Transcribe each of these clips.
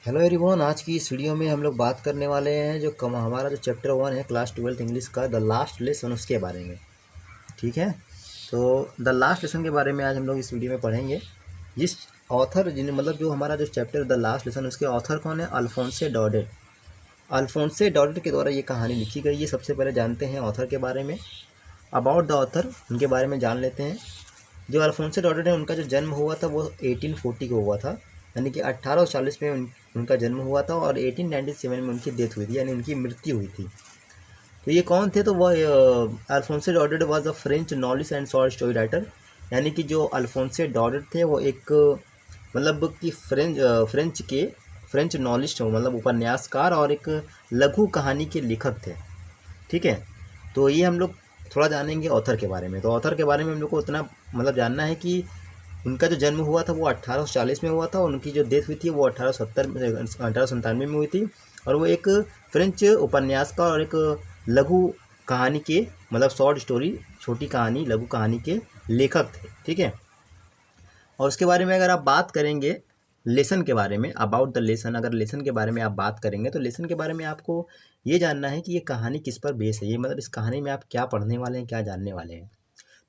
Hello everyone, आज की इस वीडियो में हम लोग बात करने वाले हैं जो हमारा जो चैप्टर 1 है क्लास 12th इंग्लिश का द लास्ट लेसन उसके बारे में। ठीक है, तो द लास्ट लेसन के बारे में आज हम लोग इस वीडियो में पढ़ेंगे। जिस ऑथर जिन मतलब जो हमारा जो चैप्टर द लास्ट लेसन उसके ऑथर कौन है? अल्फोंसे डॉडेट। अल्फोंसे डॉडेट के द्वारा ये कहानी लिखी गई है। सबसे पहले जानते हैं ऑथर के बारे में। अबाउट द ऑथर, उनके बारे में जान लेते हैं। जो अल्फोंसे डॉडेट है उनका जो जन्म हुआ था वो 1840 को हुआ था, यानी कि 1840 में उनका जन्म हुआ था और 1897 में उनकी डेथ हुई थी, यानी उनकी मृत्यु हुई थी। तो ये कौन थे? तो वह Alphonse Daudet was a French novelist and short story writer. यानी कि जो अल्फोंसे डॉडेट थे वो एक मतलब कि फ्रेंच नॉवेलिस्ट हो, मतलब उपन्यासकार और एक लघु कहानी के लेखक थे। ठीक है, तो ये हम लोग थोड़ा जानेंगे ऑथर के बारे में। तो ऑथर के बारे में हम लोग को उतना मतलब जानना है कि उनका जो जन्म हुआ था वो 1840 में हुआ था और उनकी जो डेथ हुई थी वो 1897 में हुई थी। और वो एक फ्रेंच उपन्यासकार और एक लघु कहानी के मतलब शॉर्ट स्टोरी, छोटी कहानी, लघु कहानी के लेखक थे। ठीक है, और उसके बारे में अगर आप बात करेंगे लेसन के बारे में, अबाउट द लेसन, अगर लेसन के बारे में आप बात करेंगे तो लेसन के बारे में आपको ये जानना है कि ये कहानी किस पर बेस है। ये मतलब इस कहानी में आप क्या पढ़ने वाले हैं, क्या जानने वाले हैं।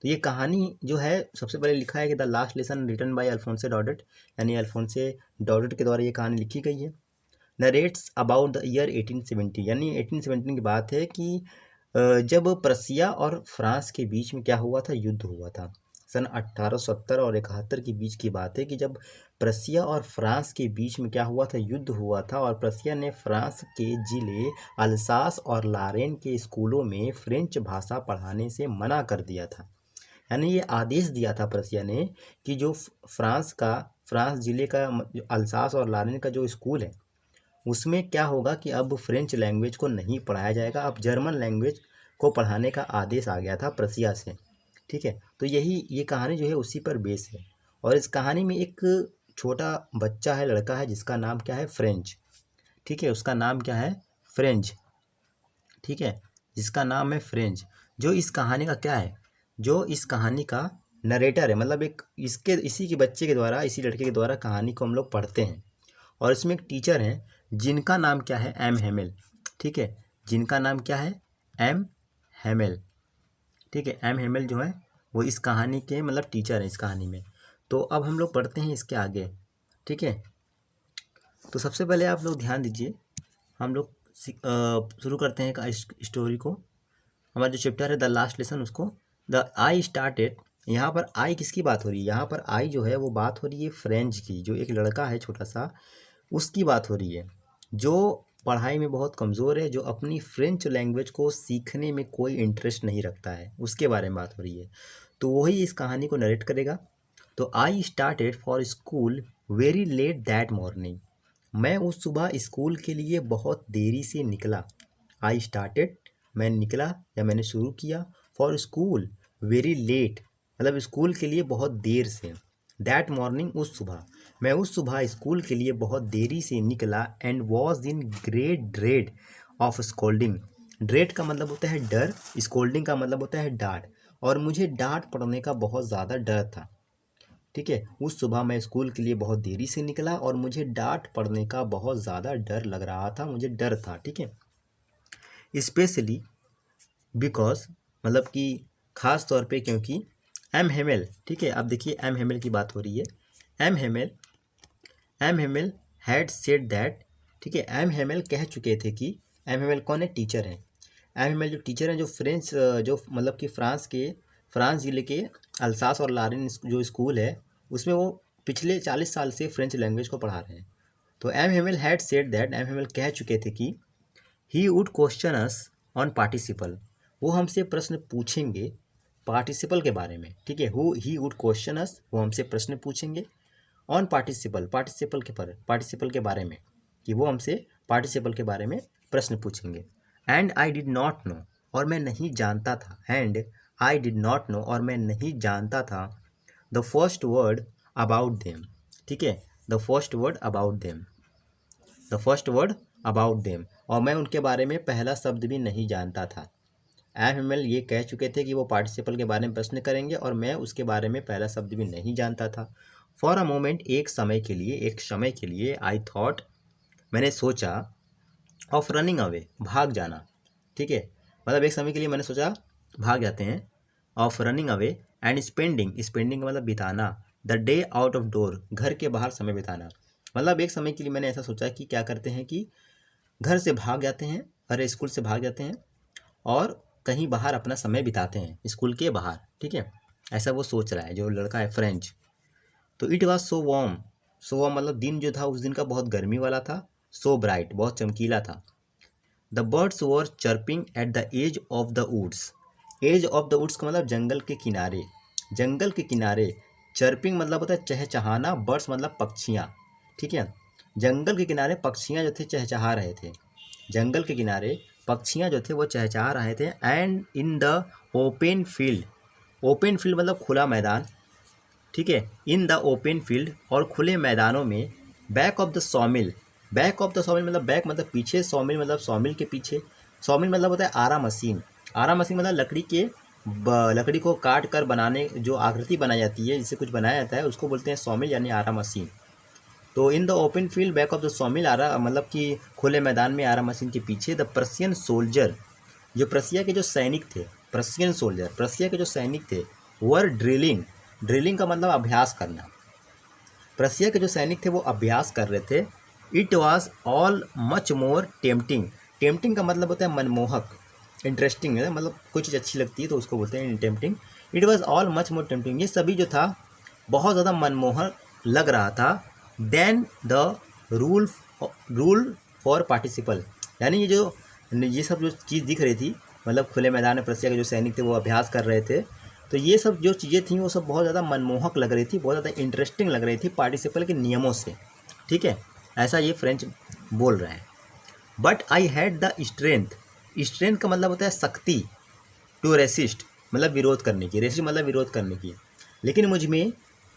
तो ये कहानी जो है सबसे पहले लिखा है कि the last lesson written by Alphonse Daudet, यानी अल्फोंसे डॉडेट के द्वारा ये कहानी लिखी गई है। नरेट्स अबाउट द ईयर 1870, यानी 1870 की बात है कि जब प्रसिया और फ्रांस के बीच में क्या हुआ था? युद्ध हुआ था। सन 1870 और 71 के बीच की बात है कि जब प्रसिया और फ्रांस के बीच में क्या हुआ था? युद्ध हुआ था और प्रसिया ने फ्रांस के जिले अल्सास और लारेन के स्कूलों में फ्रेंच भाषा पढ़ाने से मना कर दिया था। यानी ये आदेश दिया था प्रसिया ने कि जो फ्रांस जिले का अल्सास और लारेन का जो स्कूल है उसमें क्या होगा कि अब फ्रेंच लैंग्वेज को नहीं पढ़ाया जाएगा, अब जर्मन लैंग्वेज को पढ़ाने का आदेश आ गया था प्रसिया से। ठीक है, तो ये कहानी जो है उसी पर बेस है। और इस कहानी में एक छोटा बच्चा है, लड़का है, जिसका नाम क्या है? फ्रेंच। ठीक है, उसका नाम क्या है? फ्रेंच। ठीक है, जिसका नाम है फ्रेंच। जो इस कहानी का क्या है? जो इस कहानी का नरेटर है, मतलब एक इसी के बच्चे के द्वारा, इसी लड़के के द्वारा कहानी को हम लोग पढ़ते हैं। और इसमें एक टीचर हैं जिनका नाम क्या है? M Hamel. ठीक है, जिनका नाम क्या है? M Hamel. ठीक है, एम हेमेल जो है वो इस कहानी के मतलब टीचर हैं इस कहानी में। तो अब हम लोग पढ़ते हैं इसके आगे। ठीक है, तो सबसे पहले आप लोग ध्यान दीजिए, हम लोग शुरू करते हैं एक स्टोरी को। हमारा जो चैप्टर है द लास्ट लेसन, उसको द आई स्टार्टेड। यहाँ पर आई किसकी बात हो रही है? यहाँ पर आई जो है वो बात हो रही है फ्रेंच की। जो एक लड़का है छोटा सा, उसकी बात हो रही है, जो पढ़ाई में बहुत कमज़ोर है, जो अपनी फ्रेंच लैंग्वेज को सीखने में कोई इंटरेस्ट नहीं रखता है, उसके बारे में बात हो रही है। तो वही इस कहानी को नरेट करेगा। तो I started for school very let that morning. मैं उस सुबह स्कूल के लिए बहुत देरी से निकला। आई स्टार्टेड, मैं निकला या मैंने शुरू किया। फॉर स्कूल वेरी लेट, मतलब स्कूल के लिए बहुत देर से। दैट मॉर्निंग, उस सुबह। मैं उस सुबह स्कूल के लिए बहुत देरी से निकला and was in great dread of scolding. Dread का मतलब होता है डर, स्कोल्डिंग का मतलब होता है डांट, और मुझे डांट पड़ने का बहुत ज़्यादा डर था। ठीक है, उस सुबह मैं स्कूल के लिए बहुत देरी से निकला और मुझे डांट पड़ने का बहुत ज़्यादा डर लग रहा था, मुझे डर था। ठीक है, स्पेशली बिकॉज, मतलब कि ख़ास तौर पे क्योंकि एम हेमेल। ठीक है, अब देखिए एम हेमेल की बात हो रही है। M Hamel M Hamel had said that. ठीक है, एम हेमेल कह चुके थे कि, एम हेमेल कौन है? टीचर हैं। एम हेमेल जो टीचर हैं, जो फ्रेंच जो मतलब कि फ्रांस ज़िले के अल्सास और लारेन जो स्कूल है उसमें वो पिछले 40 साल से फ्रेंच लैंग्वेज को पढ़ा रहे हैं। तो M Hamel had said that, M Hamel कह चुके थे कि he would question us on participle, वो हमसे प्रश्न पूछेंगे पार्टिसिपल के बारे में। ठीक है, ही वुड क्वेश्चन अस, वो हमसे प्रश्न पूछेंगे ऑन पार्टिसिपल, पार्टिसिपल के बारे में, कि वो हमसे पार्टिसिपल के बारे में प्रश्न पूछेंगे। And I did not know, और मैं नहीं जानता था। And I did not know, और मैं नहीं जानता था। The first word about them. ठीक है, the first word about them, the first word about them, और मैं उनके बारे में पहला शब्द भी नहीं जानता था। एम हेमेल ये कह चुके थे कि वो पार्टिसिपल के बारे में प्रश्न करेंगे और मैं उसके बारे में पहला शब्द भी नहीं जानता था। फॉर अ मोमेंट, एक समय के लिए, आई थॉट, मैंने सोचा ऑफ रनिंग अवे, भाग जाना, ठीक है, मतलब एक समय के लिए मैंने सोचा भाग जाते हैं, of running away and spending, spending का मतलब बिताना, the day out of door, घर के बाहर समय बिताना, मतलब एक समय के लिए मैंने ऐसा सोचा कि क्या करते हैं कि घर से भाग जाते हैं, अरे स्कूल से भाग जाते हैं और कहीं बाहर अपना समय बिताते हैं, स्कूल के बाहर, ठीक है, ऐसा वो सोच रहा है जो लड़का है फ्रेंच। तो it was so warm, so warm मतलब दिन जो था उस दिन का बहुत गर्मी वाला था, सो ब्राइट बहुत चमकीला था। The birds were chirping at the edge of the woods, edge of the woods का मतलब जंगल के किनारे, जंगल के किनारे, चर्पिंग मतलब होता है चहचहाना, बर्ड्स मतलब पक्षियाँ, ठीक है, जंगल के किनारे पक्षियाँ जो थे चहचहा रहे थे, जंगल के किनारे पक्षियाँ जो थे वो चहचहा रहे थे। And in the open field, open field मतलब खुला मैदान, ठीक है, इन द ओपन फील्ड और खुले मैदानों में, back of the सॉमिल, back of the सॉमिल मतलब बैक मतलब पीछे, सॉमिल मतलब सॉमिल के पीछे, सॉमिल मतलब होता है आरा मशीन, आरा मशीन मतलब लकड़ी के लकड़ी को काट कर बनाने जो आकृति बनाई जाती है, जिससे कुछ बनाया जाता है, उसको बोलते हैं सॉमिल यानी आरा मशीन। तो in the open field back of the sawmill, आरा मतलब कि खुले मैदान में आरा मशीन के पीछे, द प्रशियन सोल्जर, जो प्रशिया के जो सैनिक थे, प्रशियन सोल्जर, प्रशिया के जो सैनिक थे, वर ड्रिलिंग, ड्रिलिंग का मतलब अभ्यास करना, प्रशिया के जो सैनिक थे वो अभ्यास कर रहे थे। It was all much more tempting, tempting का मतलब होता है मनमोहक, इंटरेस्टिंग है, मतलब कोई चीज़ अच्छी लगती है तो उसको बोलते हैं tempting. It was all much more tempting, ये सभी जो था बहुत ज़्यादा मनमोहक लग रहा था। Then the rule for participle, यानी ये सब जो चीज़ दिख रही थी, मतलब खुले मैदान में प्रशिया के जो सैनिक थे वो अभ्यास कर रहे थे, तो ये सब जो चीज़ें थी वो सब बहुत ज़्यादा मनमोहक लग रही थी, बहुत ज़्यादा इंटरेस्टिंग लग रही थी पार्टिसिपल के नियमों से, ठीक है, ऐसा ये फ्रेंच बोल रहे हैं। But I had the strength, strength का मतलब होता है शक्ति, टू रेसिस्ट मतलब विरोध करने की, रेसिस्ट मतलब विरोध करने की, लेकिन मुझ में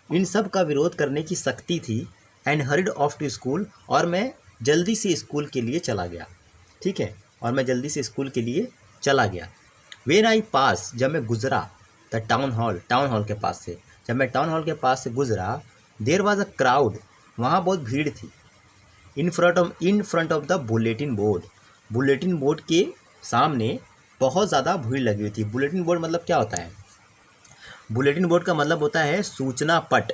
इन सब का विरोध करने की शक्ति थी। And hurried off to school, और मैं जल्दी से स्कूल के लिए चला गया, ठीक है, और मैं जल्दी से स्कूल के लिए चला गया। वेन आई पास, जब मैं गुजरा, the town hall, town hall के पास से, जब मैं टाउन हॉल के पास से गुजरा, देर वॉज अ क्राउड, वहाँ बहुत भीड़ थी। In front of the bulletin board, bulletin board के सामने बहुत ज़्यादा भीड़ लगी हुई थी। बुलेटिन बोर्ड मतलब क्या होता है, बुलेटिन बोर्ड का मतलब होता है सूचना पट,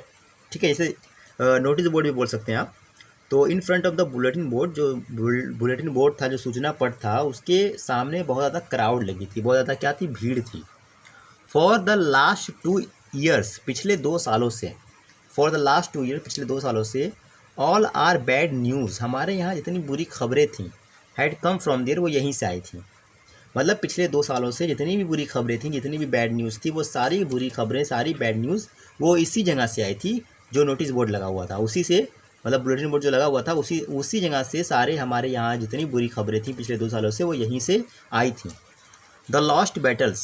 ठीक है, जैसे नोटिस बोर्ड भी बोल सकते हैं आप। तो in front of the bulletin board, जो बुलेटिन बोर्ड था, जो सूचना पट था, उसके सामने बहुत ज़्यादा क्राउड लगी थी, बहुत ज़्यादा क्या थी, भीड़ थी। फॉर द लास्ट 2 ईयर्स, पिछले 2 सालों से, फॉर द लास्ट 2 ईयर, पिछले 2 सालों से, ऑल आर बैड न्यूज़, हमारे यहाँ जितनी बुरी खबरें थीं, हैड कम फ्रॉम देयर, वो यहीं से आई थी, मतलब पिछले 2 सालों से जितनी भी बुरी खबरें थीं, जितनी भी बैड न्यूज़ थी, वो सारी बुरी खबरें, सारी बैड न्यूज़ वो इसी जगह से आई थी जो नोटिस बोर्ड लगा हुआ था, उसी से, मतलब बुलेटिन बोर्ड जो लगा हुआ था उसी जगह से सारे हमारे यहाँ जितनी बुरी खबरें थीं पिछले 2 सालों से वो यहीं से आई थी। The lost battles,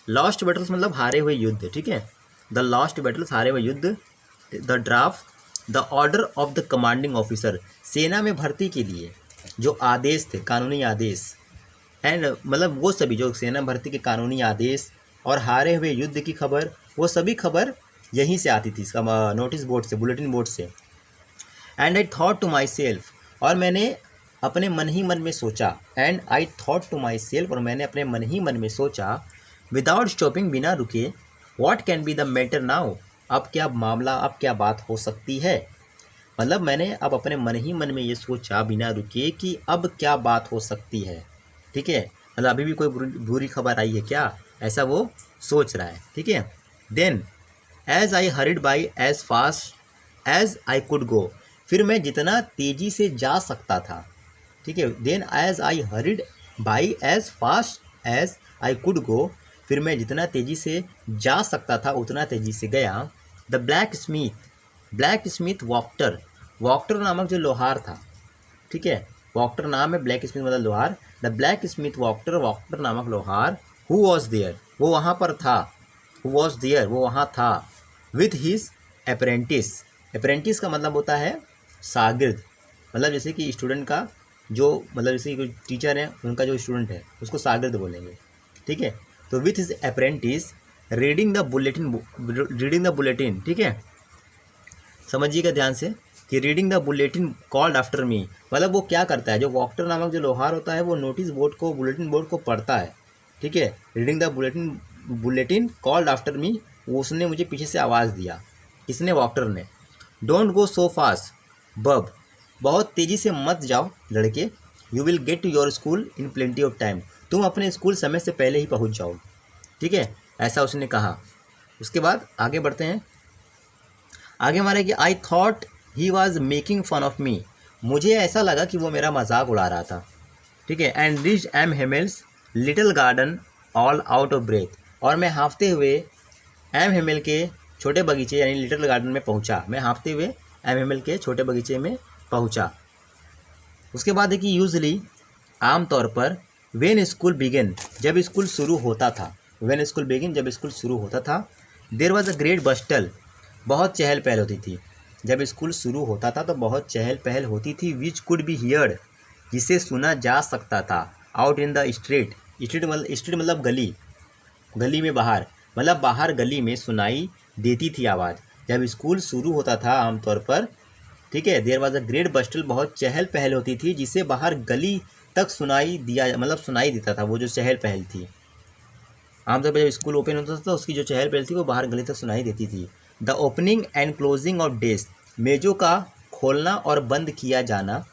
lost battles मतलब हारे हुए युद्ध, ठीक है, द लॉस्ट बैटल्स हारे हुए युद्ध। The draft, the order of the commanding officer, सेना में भर्ती के लिए जो आदेश थे, कानूनी आदेश, एंड मतलब वो सभी जो सेना भर्ती के कानूनी आदेश और हारे हुए युद्ध की खबर, वो सभी खबर यहीं से आती थी, इसका नोटिस बोर्ड से, बुलेटिन बोर्ड से। And I thought to myself, और मैंने अपने मन ही मन में सोचा, and I thought to myself, और मैंने अपने मन ही मन में सोचा, विदाउट स्टॉपिंग, बिना रुके, what can be the matter now, अब क्या मामला, अब क्या बात हो सकती है, मतलब मैंने अब अपने मन ही मन में ये सोचा बिना रुके कि अब क्या बात हो सकती है, ठीक है, मतलब अभी भी कोई बुरी खबर आई है क्या, ऐसा वो सोच रहा है, ठीक है। Then as I hurried by as fast as I could go, फिर मैं जितना तेज़ी से जा सकता था, ठीक है, then as I hurried by as fast as I could go, फिर मैं जितना तेज़ी से जा सकता था उतना तेज़ी से गया। द ब्लैक स्मिथ वॉक्टर, वॉक्टर नामक जो लोहार था, ठीक है, वॉक्टर नाम है, ब्लैक स्मिथ मतलब लोहार, द ब्लैक स्मिथ वॉक्टर, वॉक्टर नामक लोहार, हु वॉज देयर, वो वहाँ पर था, हु वॉज देयर, वो वहाँ था, विथ हिज अप्रेंटिस, अप्रेंटिस का मतलब होता है शागिर्द, मतलब जैसे कि स्टूडेंट का जो, मतलब जैसे कोई टीचर है उनका जो स्टूडेंट है उसको शागिर्द बोलेंगे, ठीक है। तो with his apprentice reading the bulletin, ठीक है, समझिएगा ध्यान से कि reading the bulletin called after me, मतलब वो क्या करता है, जो वॉक्टर नामक जो लोहार होता है वो नोटिस बोर्ड को, बुलेटिन बोर्ड को पढ़ता है, ठीक है। Reading the bulletin called after me, वो उसने मुझे पीछे से आवाज़ दिया, किसने, वॉक्टर ने। डोंट गो सो फास्ट बब, बहुत तेज़ी से मत जाओ लड़के, you will get to your school in plenty of time, तुम अपने स्कूल समय से पहले ही पहुंच जाओ, ठीक है, ऐसा उसने कहा। उसके बाद आगे बढ़ते हैं, आगे हमारा कि I thought he was making fun of me, मुझे ऐसा लगा कि वो मेरा मजाक उड़ा रहा था, ठीक है। And reach M Hamel's little garden all out of breath, और मैं हाँफते हुए एम हेमेल के छोटे बगीचे यानी लिटिल गार्डन में पहुंचा, मैं हाँफते हुए एम हेमेल के छोटे बगीचे में पहुंचा। उसके बाद है कि यूजली, आमतौर पर, व्हेन स्कूल बिगिन, जब स्कूल शुरू होता था, व्हेन स्कूल बिगिन, जब स्कूल शुरू होता था, देयर वाज अ ग्रेट बस्टल, बहुत चहल पहल होती थी, जब स्कूल शुरू होता था तो बहुत चहल पहल होती थी, विच कुड बी हियर्ड, जिसे सुना जा सकता था, out in the street, street मतलब गली, गली में बाहर, मतलब बाहर गली में सुनाई देती थी आवाज़, जब स्कूल शुरू होता था आमतौर पर, ठीक है। देयर वाज अ ग्रेट बस्टल, बहुत चहल पहल होती थी, जिसे बाहर गली तक सुनाई दिया, मतलब सुनाई देता था, वो जो चहल पहल थी, आमतौर पर जब स्कूल ओपन होता था तो उसकी जो चहल पहल थी वो बाहर गली तक सुनाई देती थी। The opening and closing of desk, मेजों का खोलना और बंद किया जाना।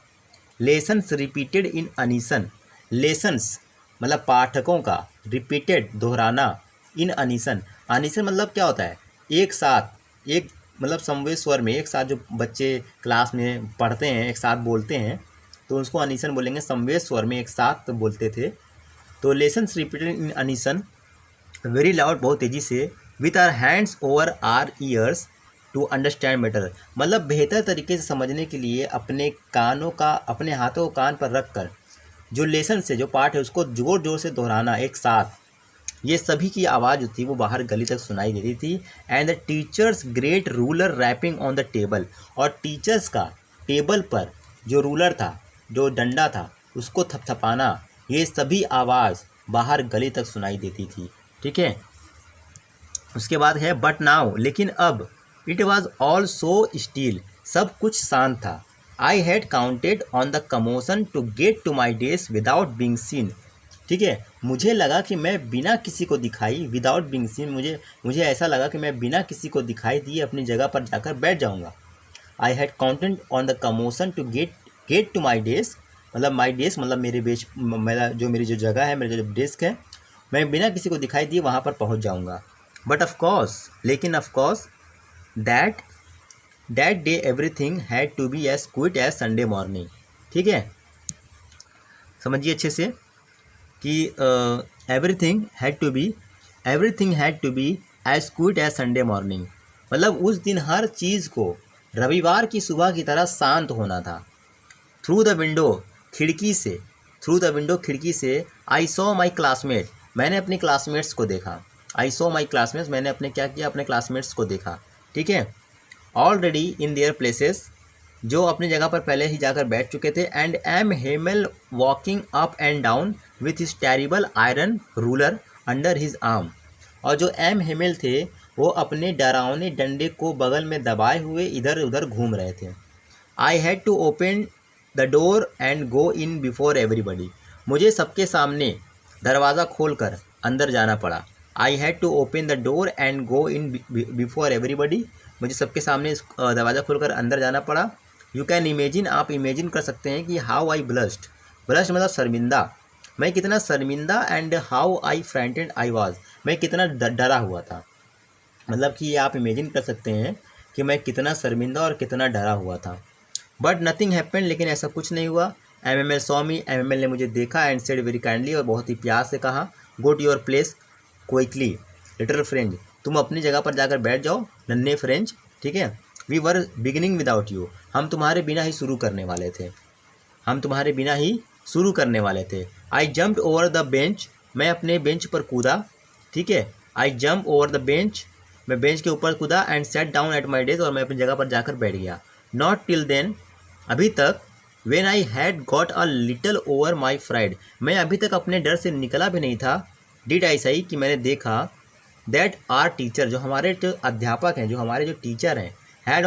लेसन्स रिपीटेड इन अनीसन, लेसन्स मतलब पाठकों का, रिपीटेड दोहराना, इन अनीसन, अनीसन मतलब क्या होता है, एक साथ, एक मतलब समवेत स्वर में एक साथ जो बच्चे क्लास में पढ़ते हैं एक साथ बोलते हैं तो उसको अनीसन बोलेंगे, समवेत स्वर में एक साथ तो बोलते थे। तो lessons repeated in unison, very loud, बहुत तेज़ी से, with our hands over our ears to understand better, मतलब बेहतर तरीके से समझने के लिए अपने कानों का, अपने हाथों को कान पर रख कर जो लेसन से, जो पाठ है उसको जोर जोर से दोहराना एक साथ, ये सभी की आवाज़ जो थी वो बाहर गली तक सुनाई देती थी। And the teacher's great ruler rapping on the table, और टीचर्स का टेबल पर जो रूलर था, जो डंडा था, उसको थपथपाना, ये सभी आवाज़ बाहर गली तक सुनाई देती थी, ठीक है। उसके बाद है बट नाउ, लेकिन अब, it was all so still, सब कुछ शांत था। I had counted on the commotion to get to my desk without being seen, ठीक है, मुझे लगा कि मैं बिना किसी को दिखाई, विदाउट बीइंग सीन, मुझे ऐसा लगा कि मैं बिना किसी को दिखाई दिए अपनी जगह पर जाकर बैठ जाऊंगा। I had counted on the commotion to get to my desk, मतलब माई डेस्क मतलब मेरी जो जगह है, मेरा जो डेस्क है, मैं बिना किसी को दिखाई दिए वहाँ पर पहुँच जाऊँगा। बट ऑफकोर्स, लेकिन of course, that day everything had to be as quiet as Sunday morning, ठीक है, समझिए अच्छे से कि everything had to be as quiet as Sunday morning, मतलब उस दिन हर चीज़ को रविवार की सुबह की तरह शांत होना था। थ्रू द विंडो, खिड़की से, आई सॉ माई क्लासमेट, मैंने अपने क्लासमेट्स को देखा, आई सॉ माई क्लासमेट्स, मैंने अपने क्या किया, अपने क्लासमेट्स को देखा, ठीक है। ऑलरेडी इन देयर प्लेसेस, जो अपनी जगह पर पहले ही जाकर बैठ चुके थे। And M Hamel walking up and down with his terrible iron ruler under his arm, और जो एम हेमल थे वो अपने डरावने डंडे को बगल में दबाए हुए इधर उधर घूम रहे थे। I had to open the door and go in before everybody, मुझे सबके सामने दरवाज़ा खोलकर अंदर जाना पड़ा। I had to open the door and go in before everybody, मुझे सबके सामने दरवाज़ा खोलकर अंदर जाना पड़ा। यू कैन इमेजिन, आप इमेजिन कर सकते हैं कि हाउ आई ब्लश्ड मतलब शर्मिंदा, मैं कितना शर्मिंदा, and how I frightened I was, मैं कितना डरा हुआ था, मतलब कि आप इमेजिन कर सकते हैं कि मैं कितना शर्मिंदा और कितना डरा हुआ था। बट नथिंग हैपेंड, लेकिन ऐसा कुछ नहीं हुआ। एम सॉ मी, एम ने मुझे देखा, एंड सेड वेरी काइंडली, और बहुत ही प्यार से कहा, go to your place quickly little friend, तुम अपनी जगह पर जाकर बैठ जाओ नन्हे फ्रेंच, ठीक है। We were beginning without you, हम तुम्हारे बिना ही शुरू करने वाले थे, I jumped over the bench, मैं अपने बेंच पर कूदा, ठीक है। I jump over the bench, मैं बेंच के ऊपर कूदा, and sat down at my desk, और मैं अपनी जगह पर जाकर बैठ गया। नॉट टिल देन, अभी तक, when I had got a little over my fried, मैं अभी तक अपने डर से निकला भी नहीं था। डिड आई सही, कि मैंने देखा, दैट आर टीचर, जो हमारे जो अध्यापक हैं, जो हमारे जो टीचर हैं, had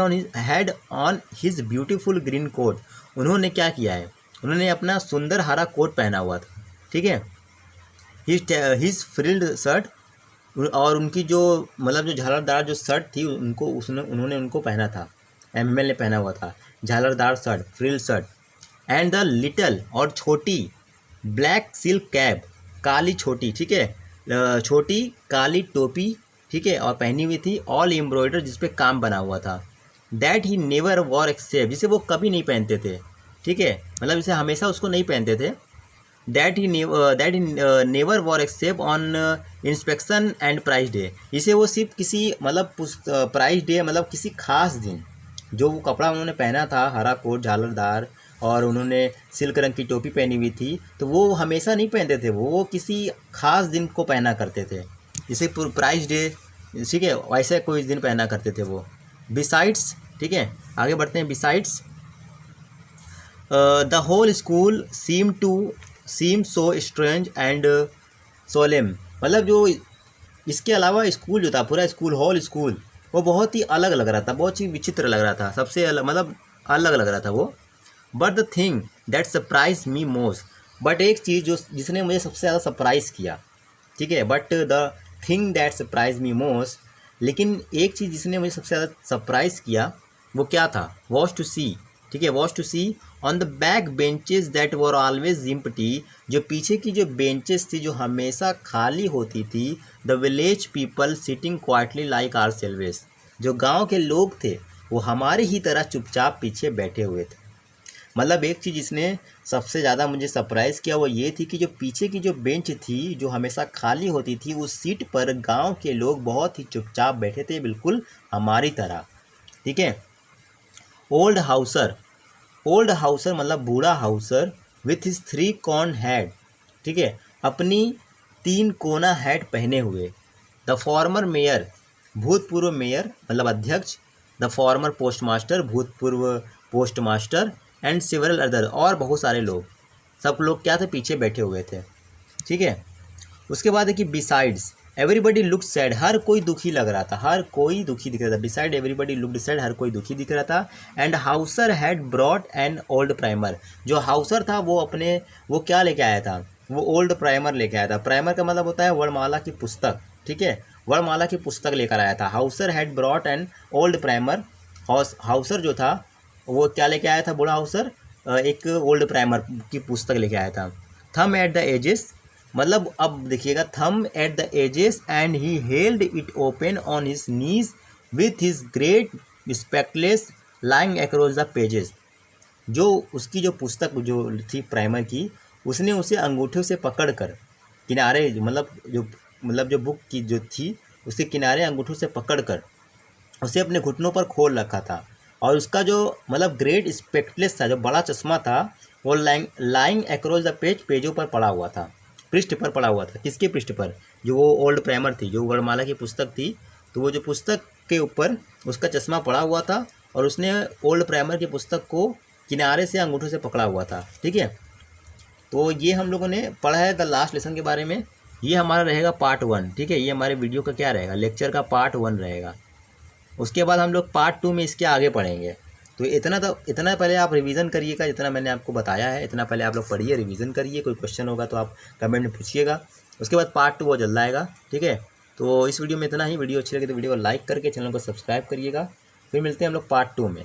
on his beautiful green coat. उन्होंने क्या किया है, उन्होंने अपना सुंदर हरा कोट पहना हुआ था, ठीक है। हिज फ्रिल्ड शर्ट, और उनकी जो मतलब जो झालरदार जो शर्ट थी उन्होंने उनको पहना था, एमएल ने पहना हुआ था झालरदार shirt, frill shirt. And the little, और छोटी, ब्लैक सिल्क कैप, काली छोटी, ठीक है, छोटी काली टोपी, ठीक है, और पहनी हुई थी, ऑल एम्ब्रॉयडर, जिसपे काम बना हुआ था। That he never wore except, जिसे वो कभी नहीं पहनते थे, ठीक है, मतलब इसे हमेशा उसको नहीं पहनते थे। That he never wore except on inspection and price day, इसे वो सिर्फ किसी मतलब प्राइस डे मतलब किसी खास दिन, जो वो कपड़ा उन्होंने पहना था हरा कोट झालरदार और उन्होंने सिल्क रंग की टोपी पहनी हुई थी, तो वो हमेशा नहीं पहनते थे, वो किसी खास दिन को पहना करते थे, जैसे प्राइस डे, ठीक है, वैसे कोई दिन पहना करते थे वो। बिसाइड्स, ठीक है, आगे बढ़ते हैं। Besides the whole school seem so strange and solemn, मतलब जो इसके अलावा स्कूल जो था, पूरा स्कूल, होल स्कूल, वो बहुत ही अलग लग रहा था, बहुत ही विचित्र लग रहा था, सबसे अलग मतलब अलग लग रहा था वो। But the thing that surprise me most, but एक चीज़ जिसने मुझे सबसे ज़्यादा सरप्राइज़ किया, ठीक है, but the thing that surprise me most, लेकिन एक चीज़ जिसने मुझे सबसे ज़्यादा सरप्राइज़ किया वो क्या था, वॉज टू सी, ठीक है, was to see on the back benches that were always empty, जो पीछे की जो बेंचेस थी जो हमेशा खाली होती थी, the village people sitting quietly like ourselves, जो गांव के लोग थे वो हमारे ही तरह चुपचाप पीछे बैठे हुए थे। मतलब एक चीज़ जिसने सबसे ज़्यादा मुझे सरप्राइज़ किया वो ये थी कि जो पीछे की जो बेंच थी जो हमेशा खाली होती थी, उस सीट पर गांव के लोग बहुत ही चुपचाप बैठे थे, बिल्कुल हमारी तरह, ठीक है। ओल्ड हाउसर मतलब बूढ़ा Hauser, with his 3 corn hat, ठीक है, अपनी 3 कोना हैट पहने हुए। द फॉर्मर मेयर, भूतपूर्व मेयर मतलब अध्यक्ष, द फॉर्मर पोस्टमास्टर, भूतपूर्व पोस्टमास्टर, एंड सेवरल अदर, और बहुत सारे लोग, सब लोग क्या थे, पीछे बैठे हुए थे, ठीक है। उसके बाद है कि बिसाइड्स एवरीबडी लुक सैड, हर कोई दुखी लग रहा था, हर कोई दुखी दिख रहा था। बिसाइड एवरीबडी लुक सैड, हर कोई दुखी दिख रहा था। And Hauser had brought an old primer, जो हाउसर था वो क्या लेके आया था, वो ओल्ड प्राइमर लेके आया था। प्राइमर का मतलब होता है वर्णमाला की पुस्तक, ठीक है, वर्णमाला की पुस्तक लेकर आया था। Hauser had brought an old primer, Hauser जो था वो क्या लेके आया था, बूढ़ा हाउसर एक ओल्ड प्राइमर की पुस्तक लेके आया था। थम एट द एजेस, मतलब अब देखिएगा, thumb at the edges and he held it open on his knees with his great spectacles lying across the pages, जो उसकी जो पुस्तक जो थी प्राइमर की, उसने उसे अंगूठे से पकड़कर किनारे, मतलब जो बुक की जो थी उसके किनारे अंगूठों से पकड़कर उसे अपने घुटनों पर खोल रखा था। और उसका जो मतलब ग्रेट स्पेक्टलेस था, जो बड़ा चश्मा था, वो लाइंग अक्रॉस द पेज, पेजों पर पड़ा हुआ था, पृष्ठ पर पड़ा हुआ था। किसके पृष्ठ पर, जो वो ओल्ड प्राइमर थी, जो वर्णमाला की पुस्तक थी, तो वो जो पुस्तक के ऊपर उसका चश्मा पड़ा हुआ था और उसने ओल्ड प्राइमर की पुस्तक को किनारे से अंगूठों से पकड़ा हुआ था, ठीक है। तो ये हम लोगों ने पढ़ा है द लास्ट लेसन के बारे में। ये हमारा रहेगा पार्ट 1, ठीक है, ये हमारे वीडियो का क्या रहेगा, लेक्चर का पार्ट 1 रहेगा। उसके बाद हम लोग पार्ट 2 में इसके आगे पढ़ेंगे। तो इतना पहले आप रिवीजन करिएगा, जितना मैंने आपको बताया है इतना पहले आप लोग पढ़िए, रिवीजन करिए। कोई क्वेश्चन होगा तो आप कमेंट में पूछिएगा। उसके बाद पार्ट 2 वो जल्द आएगा, ठीक है। तो इस वीडियो में इतना ही। वीडियो अच्छी लगे तो वीडियो को लाइक करके चैनल को सब्सक्राइब करिएगा। फिर मिलते हैं हम लोग पार्ट 2 में।